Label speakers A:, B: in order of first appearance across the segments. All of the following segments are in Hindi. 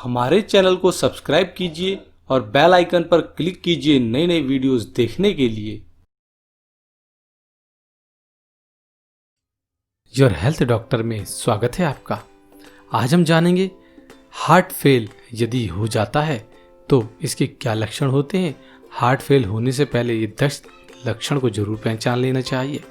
A: हमारे चैनल को सब्सक्राइब कीजिए और बेल आइकन पर क्लिक कीजिए नई नई वीडियोस देखने के लिए। योर हेल्थ डॉक्टर में स्वागत है आपका। आज हम जानेंगे हार्ट फेल यदि हो जाता है तो इसके क्या लक्षण होते हैं। हार्ट फेल होने से पहले ये 10 लक्षण को जरूर पहचान लेना चाहिए।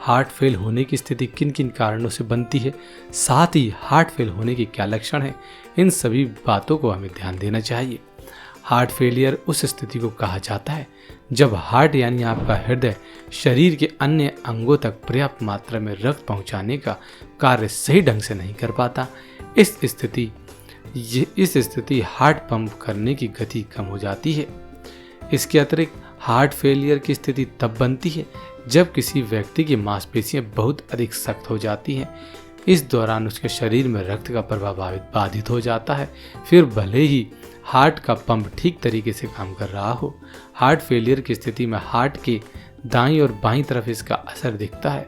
A: हार्ट फेल होने की स्थिति किन किन कारणों से बनती है, साथ ही हार्ट फेल होने के क्या लक्षण हैं, इन सभी बातों को हमें ध्यान देना चाहिए। हार्ट फेलियर उस स्थिति को कहा जाता है जब हार्ट यानी आपका हृदय शरीर के अन्य अंगों तक पर्याप्त मात्रा में रक्त पहुंचाने का कार्य सही ढंग से नहीं कर पाता। इस स्थिति हार्ट पंप करने की गति कम हो जाती है। इसके अतिरिक्त हार्ट फेलियर की स्थिति तब बनती है जब किसी व्यक्ति की मांसपेशियां बहुत अधिक सख्त हो जाती हैं। इस दौरान उसके शरीर में रक्त का प्रवाह बाधित हो जाता है, फिर भले ही हार्ट का पंप ठीक तरीके से काम कर रहा हो। हार्ट फेलियर की स्थिति में हार्ट के दाईं और बाईं तरफ इसका असर दिखता है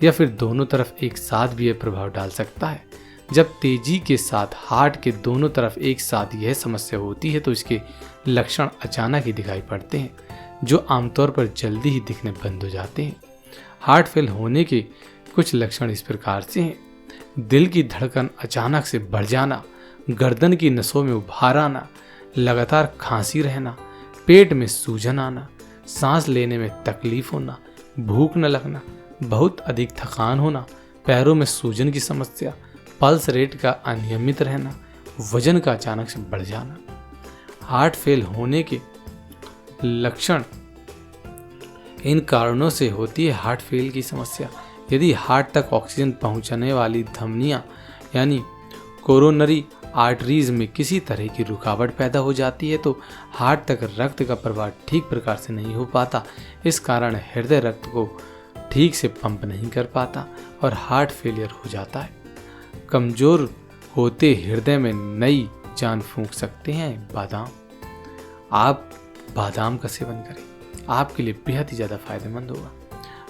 A: या फिर दोनों तरफ एक साथ भी यह प्रभाव डाल सकता है। जब तेजी के साथ हार्ट के दोनों तरफ एक साथ यह समस्या होती है तो इसके लक्षण अचानक ही दिखाई पड़ते हैं, जो आमतौर पर जल्दी ही दिखने बंद हो जाते हैं। हार्ट फेल होने के कुछ लक्षण इस प्रकार से हैं: दिल की धड़कन अचानक से बढ़ जाना, गर्दन की नसों में उभार आना, लगातार खांसी रहना, पेट में सूजन आना, सांस लेने में तकलीफ होना, भूख न लगना, बहुत अधिक थकान होना, पैरों में सूजन की समस्या, पल्स रेट का अनियमित रहना, वजन का अचानक से बढ़ जाना। हार्ट फेल होने के लक्षण इन कारणों से होती है हार्ट फेल की समस्या। यदि हार्ट तक ऑक्सीजन पहुंचाने वाली धमनियां यानी कोरोनरी आर्टरीज में किसी तरह की रुकावट पैदा हो जाती है तो हार्ट तक रक्त का प्रवाह ठीक प्रकार से नहीं हो पाता। इस कारण हृदय रक्त को ठीक से पंप नहीं कर पाता और हार्ट फेलियर हो जाता है। कमजोर होते हृदय में नई जान फूंक सकते हैं बादाम। आप बादाम का सेवन करें, आपके लिए बेहद ही ज़्यादा फायदेमंद होगा।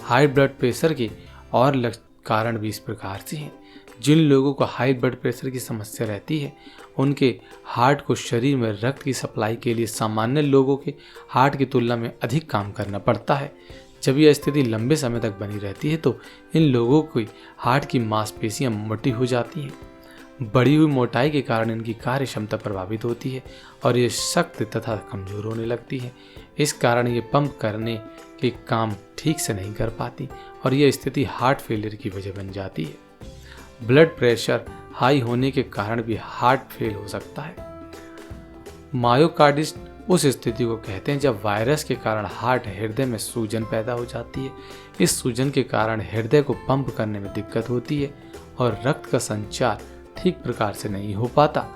A: हाई ब्लड प्रेशर के और कारण भी इस प्रकार से हैं। जिन लोगों को हाई ब्लड प्रेशर की समस्या रहती है उनके हार्ट को शरीर में रक्त की सप्लाई के लिए सामान्य लोगों के हार्ट की तुलना में अधिक काम करना पड़ता है। जब यह स्थिति लंबे समय तक बनी रहती है तो इन लोगों की हार्ट की मांसपेशियां मोटी हो जाती हैं। बढ़ी हुई मोटाई के कारण इनकी कार्य क्षमता प्रभावित होती है और ये सख्त तथा कमजोर होने लगती है। इस कारण ये पंप करने के काम ठीक से नहीं कर पाती और यह स्थिति हार्ट फेलियर की वजह बन जाती है। ब्लड प्रेशर हाई होने के कारण भी हार्ट फेल हो सकता है। मायोकार्डिस उस स्थिति को कहते हैं जब वायरस के कारण हृदय में सूजन पैदा हो जाती है। इस सूजन के कारण हृदय को पंप करने में दिक्कत होती है और रक्त का संचार ठीक प्रकार से नहीं हो पाता।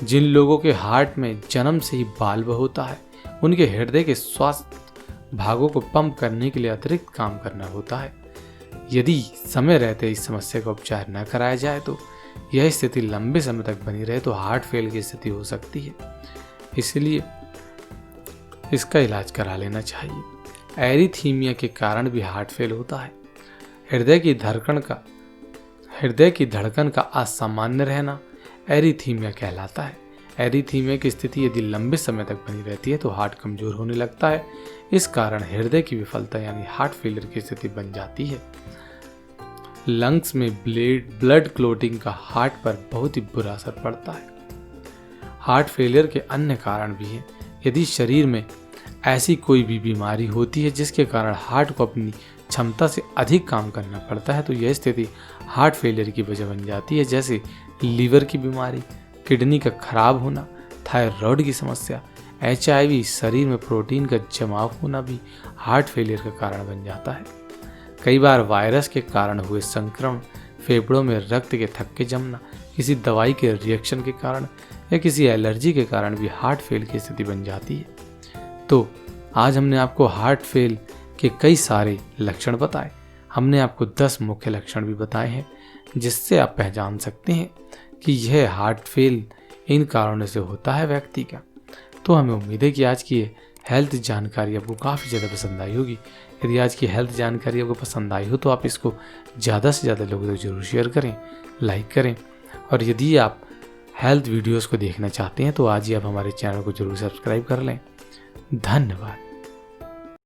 A: जिन लोगों के हार्ट में जन्म से ही वाल्व होता है उनके हृदय के स्वास्थ्य भागों को पंप करने के लिए अतिरिक्त काम करना होता है। यदि समय रहते इस समस्या का उपचार न कराया जाए तो यह स्थिति लंबे समय तक बनी रहे तो हार्ट फेल की स्थिति हो सकती है। इसलिए इसका इलाज करा लेना चाहिए। एरिथीमिया के कारण भी हार्ट फेल होता है। हृदय की धड़कन का असामान्य रहना एरिथीमिया कहलाता है। एरिथीमिया की स्थिति यदि लंबे समय तक बनी रहती है तो हार्ट कमजोर होने लगता है। इस कारण हृदय की विफलता यानी हार्ट फेलियर की स्थिति बन जाती है। लंग्स में ब्लड क्लोटिंग का हार्ट पर बहुत ही बुरा असर पड़ता है। हार्ट फेलियर के अन्य कारण भी हैं। यदि शरीर में ऐसी कोई भी बीमारी होती है जिसके कारण हार्ट को अपनी क्षमता से अधिक काम करना पड़ता है तो यह स्थिति हार्ट फेलियर की वजह बन जाती है, जैसे लीवर की बीमारी, किडनी का खराब होना, थायराइड की समस्या, HIV, शरीर में प्रोटीन का जमाव होना भी हार्ट फेलियर का कारण बन जाता है। कई बार वायरस के कारण हुए संक्रमण, फेफड़ों में रक्त के थक्के जमना, किसी दवाई के रिएक्शन के कारण या किसी एलर्जी के कारण भी हार्ट फेल की स्थिति बन जाती है। तो आज हमने आपको हार्ट फेल के कई सारे लक्षण बताए। हमने आपको 10 मुख्य लक्षण भी बताए हैं जिससे आप पहचान सकते हैं कि यह हार्ट फेल इन कारणों से होता है व्यक्ति का। तो हमें उम्मीद है कि आज की हेल्थ जानकारी आपको काफ़ी ज़्यादा पसंद आई होगी। यदि आज की हेल्थ जानकारी आपको पसंद आई हो तो आप इसको ज़्यादा से ज़्यादा लोगों तक जरूर शेयर करें, लाइक करें। और यदि आप हेल्थ वीडियोस को देखना चाहते हैं तो आज ही आप हमारे चैनल को जरूर सब्सक्राइब कर लें। धन्यवाद।